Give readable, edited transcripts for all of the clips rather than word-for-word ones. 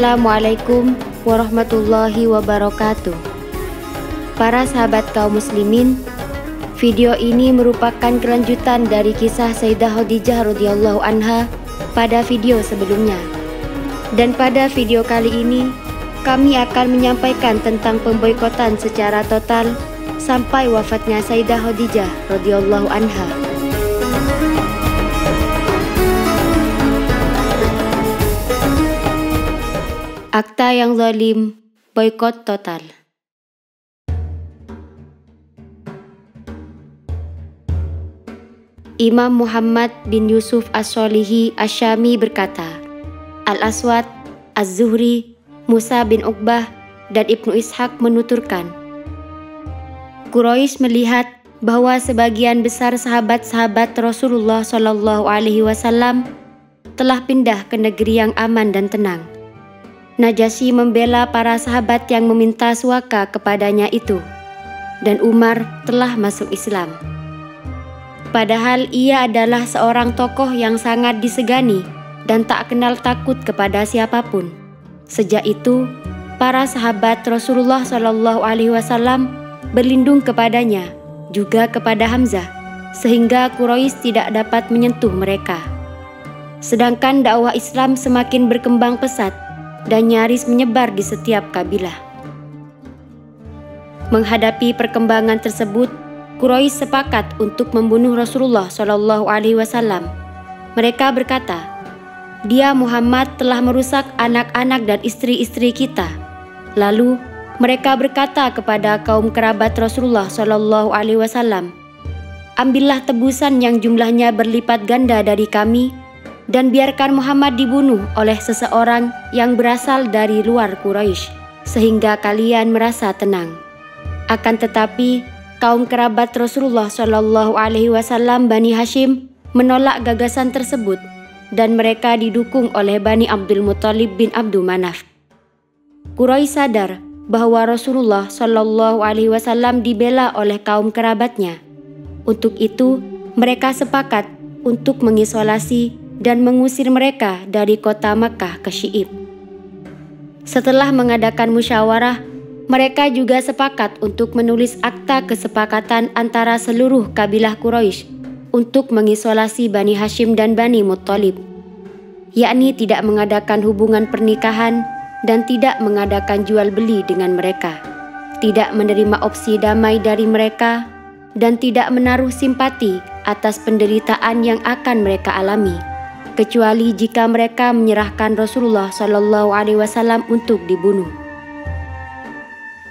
Assalamualaikum warahmatullahi wabarakatuh. Para sahabat kaum muslimin, video ini merupakan kelanjutan dari kisah Sayyidah Khadijah radhiyallahu anha pada video sebelumnya. Dan pada video kali ini, kami akan menyampaikan tentang pemboikotan secara total sampai wafatnya Sayyidah Khadijah radhiyallahu anha. Akta yang zalim, boikot total. Imam Muhammad bin Yusuf As-Solihi Asy-Syami berkata, Al-Aswad, Az-Zuhri, Musa bin Uqbah, dan Ibnu Ishaq menuturkan, Quraisy melihat bahwa sebagian besar sahabat-sahabat Rasulullah SAW telah pindah ke negeri yang aman dan tenang. Najasyi membela para sahabat yang meminta suaka kepadanya itu, dan Umar telah masuk Islam. Padahal ia adalah seorang tokoh yang sangat disegani dan tak kenal takut kepada siapapun. Sejak itu, para sahabat Rasulullah SAW berlindung kepadanya, juga kepada Hamzah, sehingga Quraisy tidak dapat menyentuh mereka. Sedangkan dakwah Islam semakin berkembang pesat dan nyaris menyebar di setiap kabilah. Menghadapi perkembangan tersebut, Quraisy sepakat untuk membunuh Rasulullah SAW. Mereka berkata, "Dia Muhammad telah merusak anak-anak dan istri-istri kita." Lalu mereka berkata kepada kaum kerabat Rasulullah SAW, "Ambillah tebusan yang jumlahnya berlipat ganda dari kami, dan biarkan Muhammad dibunuh oleh seseorang yang berasal dari luar Quraisy, sehingga kalian merasa tenang." Akan tetapi, kaum kerabat Rasulullah SAW Bani Hashim menolak gagasan tersebut, dan mereka didukung oleh Bani Abdul Muthalib bin Abdul Manaf. Quraisy sadar bahwa Rasulullah SAW dibela oleh kaum kerabatnya. Untuk itu, mereka sepakat untuk mengisolasi dan mengusir mereka dari kota Makkah ke Syi'ib. Setelah mengadakan musyawarah, mereka juga sepakat untuk menulis akta kesepakatan antara seluruh kabilah Quraisy untuk mengisolasi Bani Hashim dan Bani Muthalib, yakni tidak mengadakan hubungan pernikahan dan tidak mengadakan jual beli dengan mereka, tidak menerima opsi damai dari mereka, dan tidak menaruh simpati atas penderitaan yang akan mereka alami, kecuali jika mereka menyerahkan Rasulullah SAW untuk dibunuh.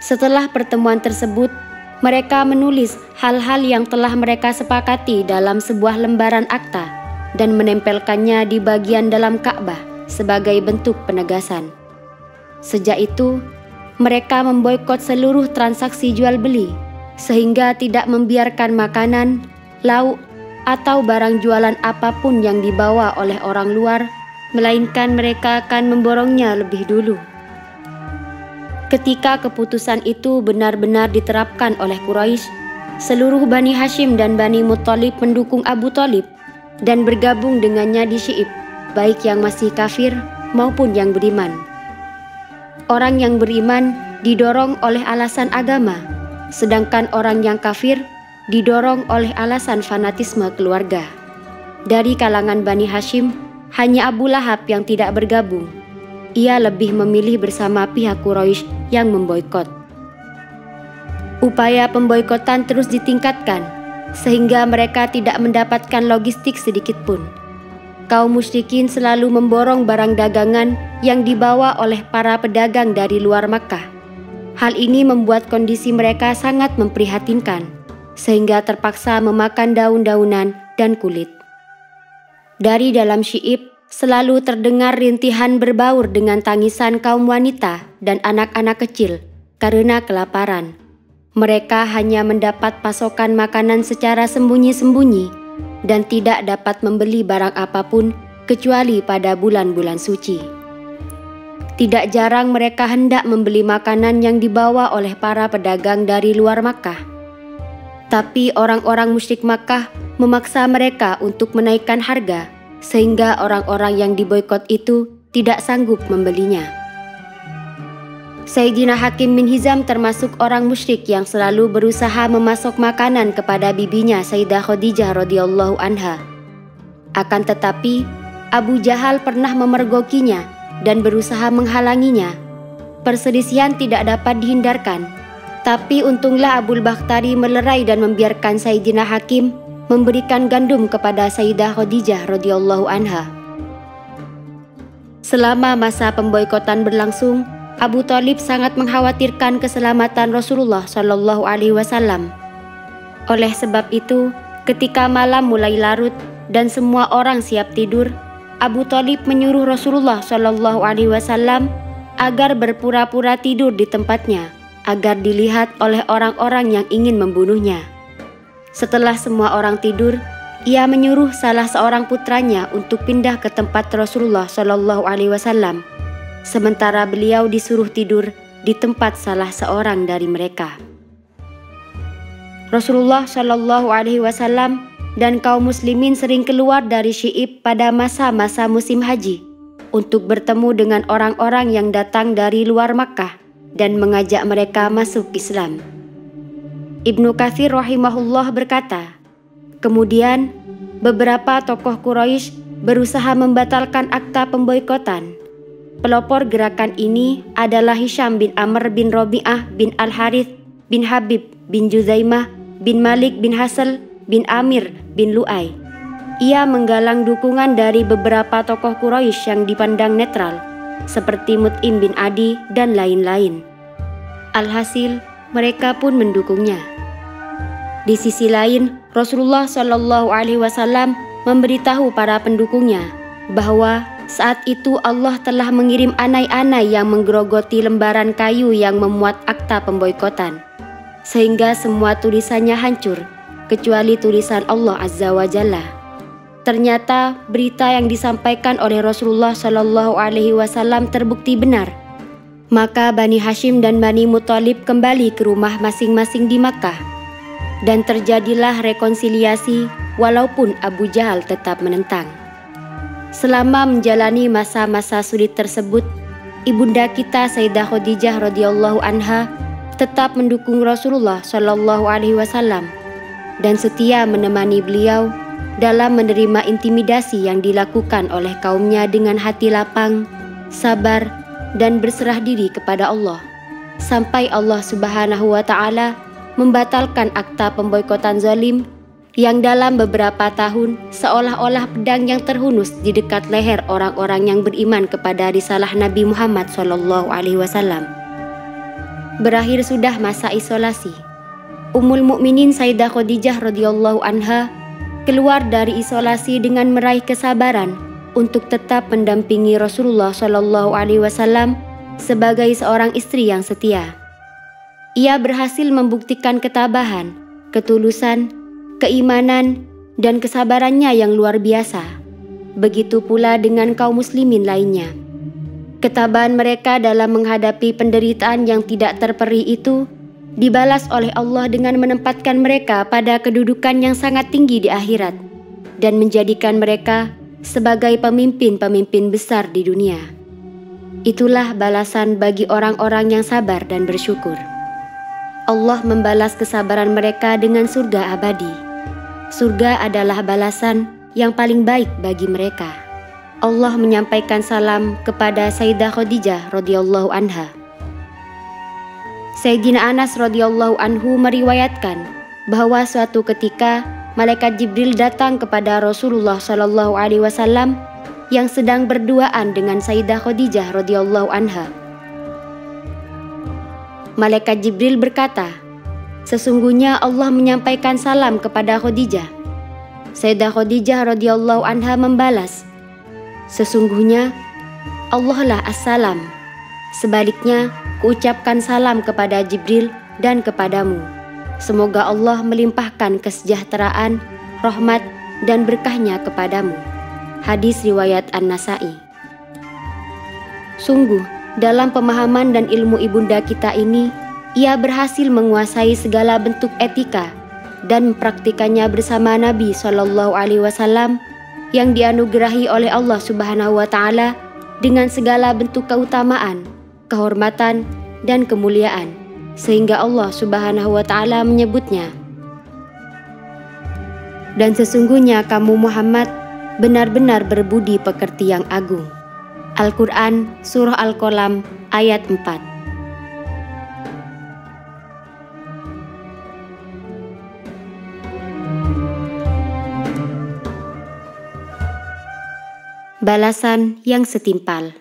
Setelah pertemuan tersebut, mereka menulis hal-hal yang telah mereka sepakati dalam sebuah lembaran akta dan menempelkannya di bagian dalam Ka'bah sebagai bentuk penegasan. Sejak itu, mereka memboikot seluruh transaksi jual beli, sehingga tidak membiarkan makanan, lauk, atau barang jualan apapun yang dibawa oleh orang luar, melainkan mereka akan memborongnya lebih dulu. Ketika keputusan itu benar-benar diterapkan oleh Quraisy, seluruh Bani Hashim dan Bani Muthalib mendukung Abu Thalib dan bergabung dengannya di Syi'ib, baik yang masih kafir maupun yang beriman. Orang yang beriman didorong oleh alasan agama, sedangkan orang yang kafir didorong oleh alasan fanatisme keluarga. Dari kalangan Bani Hashim, hanya Abu Lahab yang tidak bergabung. Ia lebih memilih bersama pihak Quraisy yang memboikot. Upaya pemboikotan terus ditingkatkan, sehingga mereka tidak mendapatkan logistik sedikit pun. Kaum musyrikin selalu memborong barang dagangan yang dibawa oleh para pedagang dari luar Makkah. Hal ini membuat kondisi mereka sangat memprihatinkan, sehingga terpaksa memakan daun-daunan dan kulit. Dari dalam Syi'ib selalu terdengar rintihan berbaur dengan tangisan kaum wanita dan anak-anak kecil karena kelaparan. Mereka hanya mendapat pasokan makanan secara sembunyi-sembunyi dan tidak dapat membeli barang apapun kecuali pada bulan-bulan suci. Tidak jarang mereka hendak membeli makanan yang dibawa oleh para pedagang dari luar Makkah. Tapi orang-orang musyrik Makkah memaksa mereka untuk menaikkan harga, sehingga orang-orang yang diboikot itu tidak sanggup membelinya. Sayyidina Hakim bin Hizam termasuk orang musyrik yang selalu berusaha memasok makanan kepada bibinya Sayyidah Khadijah radhiyallahu anha. Akan tetapi, Abu Jahal pernah memergokinya dan berusaha menghalanginya. Perselisihan tidak dapat dihindarkan, tapi untunglah Abul Bakhtari melerai dan membiarkan Sayyidina Hakim memberikan gandum kepada Sayyidah Khadijah radhiyallahu anha. Selama masa pemboikotan berlangsung, Abu Thalib sangat mengkhawatirkan keselamatan Rasulullah Shallallahu Alaihi Wasallam. Oleh sebab itu, ketika malam mulai larut dan semua orang siap tidur, Abu Thalib menyuruh Rasulullah Shallallahu Alaihi Wasallam agar berpura-pura tidur di tempatnya, agar dilihat oleh orang-orang yang ingin membunuhnya. Setelah semua orang tidur, ia menyuruh salah seorang putranya untuk pindah ke tempat Rasulullah Shallallahu Alaihi Wasallam, sementara beliau disuruh tidur di tempat salah seorang dari mereka. Rasulullah Shallallahu Alaihi Wasallam dan kaum muslimin sering keluar dari Syi'ib pada masa-masa musim haji untuk bertemu dengan orang-orang yang datang dari luar Makkah dan mengajak mereka masuk Islam. Ibnu Katsir rahimahullah berkata, kemudian beberapa tokoh Quraisy berusaha membatalkan akta pemboikotan. Pelopor gerakan ini adalah Hisham bin Amr bin Rabi'ah bin Al-Harith bin Habib bin Juzaimah bin Malik bin Hasal bin Amir bin Lu'ay. Ia menggalang dukungan dari beberapa tokoh Quraisy yang dipandang netral, seperti Mut'im bin Adi dan lain-lain. Alhasil, mereka pun mendukungnya. Di sisi lain, Rasulullah Shallallahu Alaihi Wasallam memberitahu para pendukungnya bahwa saat itu Allah telah mengirim anai-anai yang menggerogoti lembaran kayu yang memuat akta pemboikotan, sehingga semua tulisannya hancur, kecuali tulisan Allah Azza wa Jalla. Ternyata berita yang disampaikan oleh Rasulullah Shallallahu Alaihi Wasallam terbukti benar. Maka Bani Hashim dan Bani Muthalib kembali ke rumah masing-masing di Makkah, dan terjadilah rekonsiliasi walaupun Abu Jahal tetap menentang. Selama menjalani masa-masa sulit tersebut, ibunda kita Sayyidah Khadijah radhiyallahu anha tetap mendukung Rasulullah Shallallahu Alaihi Wasallam dan setia menemani beliau dalam menerima intimidasi yang dilakukan oleh kaumnya dengan hati lapang, sabar, dan berserah diri kepada Allah, sampai Allah Subhanahu wa Ta'ala membatalkan akta pemboikotan zalim yang dalam beberapa tahun seolah-olah pedang yang terhunus di dekat leher orang-orang yang beriman kepada risalah Nabi Muhammad SAW. Berakhir sudah masa isolasi. Ummul Mukminin Sayyidah Khadijah radhiyallahu anha keluar dari isolasi dengan meraih kesabaran untuk tetap mendampingi Rasulullah SAW sebagai seorang istri yang setia. Ia berhasil membuktikan ketabahan, ketulusan, keimanan, dan kesabarannya yang luar biasa. Begitu pula dengan kaum muslimin lainnya. Ketabahan mereka dalam menghadapi penderitaan yang tidak terperi itu dibalas oleh Allah dengan menempatkan mereka pada kedudukan yang sangat tinggi di akhirat dan menjadikan mereka sebagai pemimpin-pemimpin besar di dunia. Itulah balasan bagi orang-orang yang sabar dan bersyukur. Allah membalas kesabaran mereka dengan surga abadi. Surga adalah balasan yang paling baik bagi mereka. Allah menyampaikan salam kepada Sayyidah Khadijah radhiyallahu anha. Sayyidina Anas radhiyallahu anhu meriwayatkan bahwa suatu ketika malaikat Jibril datang kepada Rasulullah Shallallahu Alaihi Wasallam yang sedang berduaan dengan Sayyidah Khadijah radhiyallahu anha. Malaikat Jibril berkata, sesungguhnya Allah menyampaikan salam kepada Khadijah. Sayyidah Khadijah radhiyallahu anha membalas, sesungguhnya Allah lah as-salam. Sebaliknya, kuucapkan salam kepada Jibril dan kepadamu. Semoga Allah melimpahkan kesejahteraan, rahmat, dan berkahnya kepadamu. Hadis riwayat An-Nasa'i. Sungguh, dalam pemahaman dan ilmu ibunda kita ini, ia berhasil menguasai segala bentuk etika dan mempraktikannya bersama Nabi Shallallahu Alaihi Wasallam yang dianugerahi oleh Allah Subhanahu Wa Taala dengan segala bentuk keutamaan, kehormatan, dan kemuliaan, sehingga Allah Subhanahu wa Ta'ala menyebutnya. Dan sesungguhnya kamu Muhammad benar-benar berbudi pekerti yang agung. Al-Quran Surah Al-Qalam ayat 4. Balasan yang setimpal.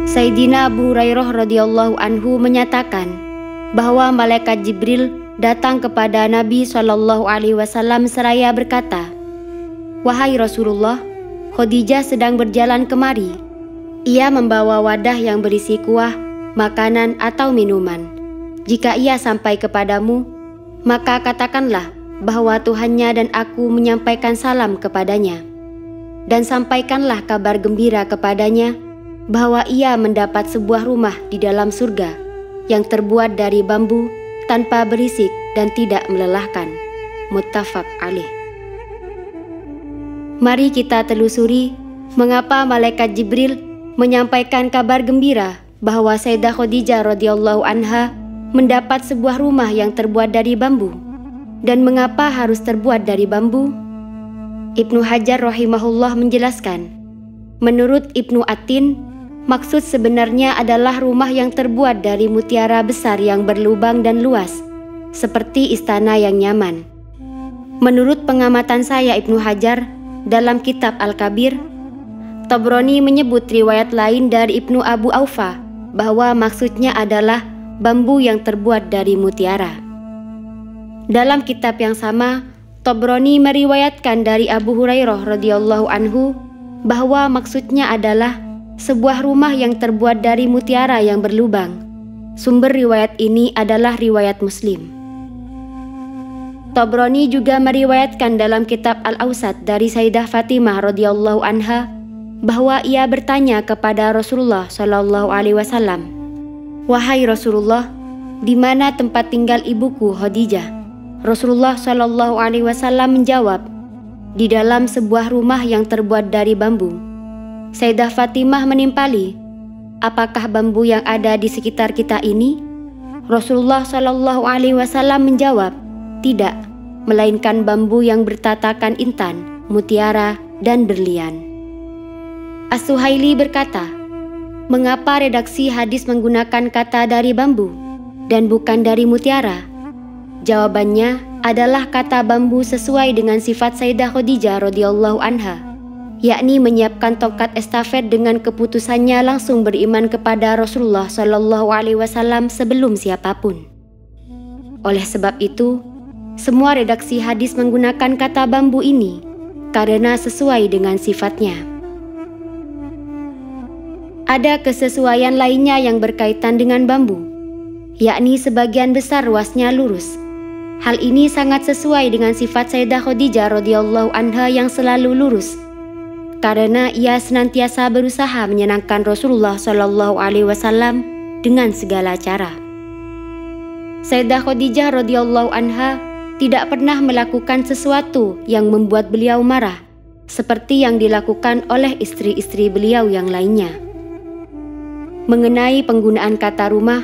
Sayyidina Abu Hurairah radhiyallahu anhu menyatakan bahwa malaikat Jibril datang kepada Nabi SAW seraya berkata, "Wahai Rasulullah, Khadijah sedang berjalan kemari. Ia membawa wadah yang berisi kuah, makanan atau minuman. Jika ia sampai kepadamu, maka katakanlah bahwa Tuhannya dan aku menyampaikan salam kepadanya. Dan sampaikanlah kabar gembira kepadanya bahwa ia mendapat sebuah rumah di dalam surga yang terbuat dari bambu, tanpa berisik dan tidak melelahkan." Muttafaq alaih. Mari kita telusuri mengapa malaikat Jibril menyampaikan kabar gembira bahwa Sayyidah Khadijah radhiyallahu anha mendapat sebuah rumah yang terbuat dari bambu. Dan mengapa harus terbuat dari bambu? Ibnu Hajar rahimahullah menjelaskan, menurut Ibnu Atin, maksud sebenarnya adalah rumah yang terbuat dari mutiara besar yang berlubang dan luas, seperti istana yang nyaman. Menurut pengamatan saya Ibnu Hajar, dalam kitab Al-Kabir, Tabrani menyebut riwayat lain dari Ibnu Abu Aufa bahwa maksudnya adalah bambu yang terbuat dari mutiara. Dalam kitab yang sama, Tabrani meriwayatkan dari Abu Hurairah radhiyallahu anhu bahwa maksudnya adalah sebuah rumah yang terbuat dari mutiara yang berlubang. Sumber riwayat ini adalah riwayat Muslim. Tabrani juga meriwayatkan dalam kitab Al-Awsat dari Sayyidah Fatimah radhiyallahu anha bahwa ia bertanya kepada Rasulullah SAW, "Wahai Rasulullah, di mana tempat tinggal ibuku Khadijah?" Rasulullah SAW menjawab, "Di dalam sebuah rumah yang terbuat dari bambu." Sayyidah Fatimah menimpali, "Apakah bambu yang ada di sekitar kita ini?" Rasulullah SAW menjawab, "Tidak, melainkan bambu yang bertatakan intan, mutiara, dan berlian." As-Suhaili berkata, "Mengapa redaksi hadis menggunakan kata dari bambu dan bukan dari mutiara?" Jawabannya adalah kata bambu sesuai dengan sifat Sayyidah Khadijah radhiyallahu anha, yakni menyiapkan tongkat estafet dengan keputusannya langsung beriman kepada Rasulullah SAW sebelum siapapun. Oleh sebab itu, semua redaksi hadis menggunakan kata bambu ini karena sesuai dengan sifatnya. Ada kesesuaian lainnya yang berkaitan dengan bambu, yakni sebagian besar ruasnya lurus. Hal ini sangat sesuai dengan sifat Sayyidah Khadijah radhiyallahu anha yang selalu lurus, karena ia senantiasa berusaha menyenangkan Rasulullah SAW dengan segala cara. Sayyidah Khadijah radhiyallahu anha tidak pernah melakukan sesuatu yang membuat beliau marah, seperti yang dilakukan oleh istri-istri beliau yang lainnya. Mengenai penggunaan kata rumah,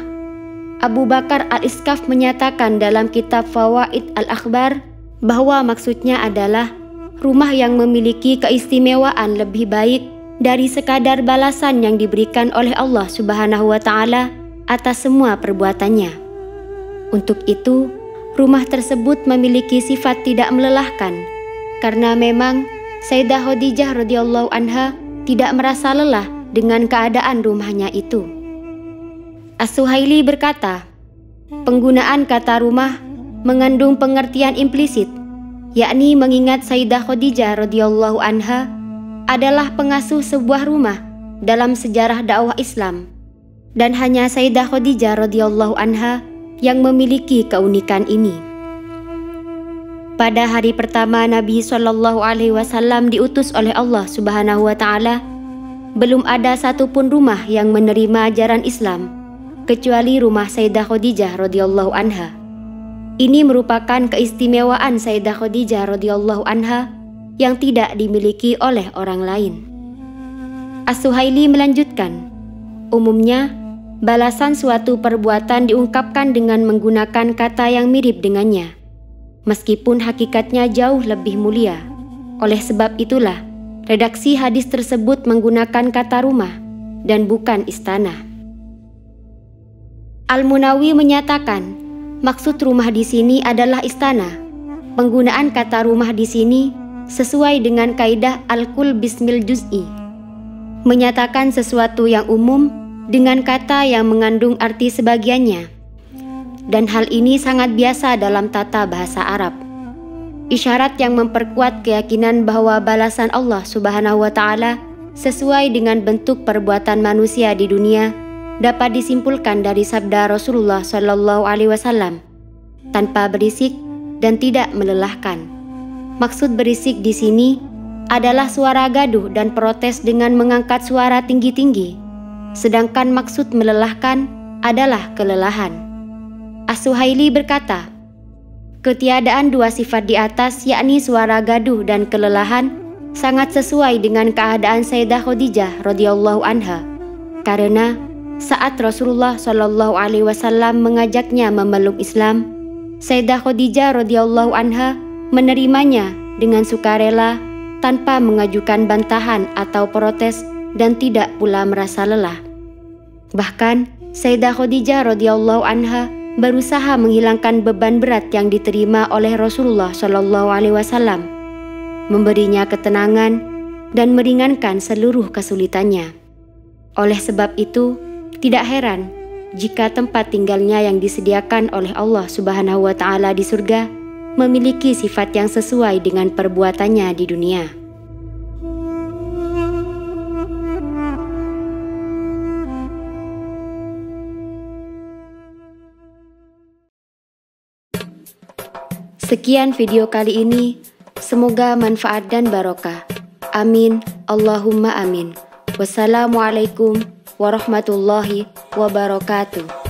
Abu Bakar Al-Iskaf menyatakan dalam kitab Fawaid Al-Akhbar bahwa maksudnya adalah rumah yang memiliki keistimewaan lebih baik dari sekadar balasan yang diberikan oleh Allah Subhanahu wa Ta'ala atas semua perbuatannya. Untuk itu, rumah tersebut memiliki sifat tidak melelahkan, karena memang Sayyidah Khadijah radhiyallahu anha tidak merasa lelah dengan keadaan rumahnya itu. As-Suhaili berkata, penggunaan kata rumah mengandung pengertian implisit, yakni mengingat Sayyidah Khadijah radhiyallahu anha adalah pengasuh sebuah rumah dalam sejarah dakwah Islam, dan hanya Sayyidah Khadijah radhiyallahu anha yang memiliki keunikan ini. Pada hari pertama Nabi SAW diutus oleh Allah Subhanahu wa Ta'ala, belum ada satupun rumah yang menerima ajaran Islam kecuali rumah Sayyidah Khadijah radhiyallahu anha. Ini merupakan keistimewaan Sayyidah Khadijah radhiyallahu anha yang tidak dimiliki oleh orang lain. As-Suhaili melanjutkan, umumnya balasan suatu perbuatan diungkapkan dengan menggunakan kata yang mirip dengannya, meskipun hakikatnya jauh lebih mulia. Oleh sebab itulah, redaksi hadis tersebut menggunakan kata rumah dan bukan istana. Al-Munawi menyatakan, maksud rumah di sini adalah istana. Penggunaan kata rumah di sini sesuai dengan kaidah al-kul bismil juz'i, menyatakan sesuatu yang umum dengan kata yang mengandung arti sebagiannya. Dan hal ini sangat biasa dalam tata bahasa Arab. Isyarat yang memperkuat keyakinan bahwa balasan Allah Subhanahu wa Ta'ala sesuai dengan bentuk perbuatan manusia di dunia dapat disimpulkan dari sabda Rasulullah Shallallahu Alaihi Wasallam, tanpa berisik dan tidak melelahkan. Maksud berisik di sini adalah suara gaduh dan protes dengan mengangkat suara tinggi-tinggi, sedangkan maksud melelahkan adalah kelelahan. As-Suhaili berkata, ketiadaan dua sifat di atas, yakni suara gaduh dan kelelahan, sangat sesuai dengan keadaan Sayyidah Khadijah radhiyallahu anha, karena saat Rasulullah Shallallahu Alaihi Wasallam mengajaknya memeluk Islam, Sayyidah Khadijah radhiyallahu anha menerimanya dengan sukarela tanpa mengajukan bantahan atau protes dan tidak pula merasa lelah. Bahkan Sayyidah Khadijah radhiyallahu anha berusaha menghilangkan beban berat yang diterima oleh Rasulullah Shallallahu Alaihi Wasallam, memberinya ketenangan dan meringankan seluruh kesulitannya. Oleh sebab itu, tidak heran jika tempat tinggalnya yang disediakan oleh Allah Subhanahu wa Ta'ala di surga memiliki sifat yang sesuai dengan perbuatannya di dunia. Sekian video kali ini, semoga manfaat dan barokah. Amin, Allahumma amin. Wassalamualaikum warahmatullahi wabarakatuh.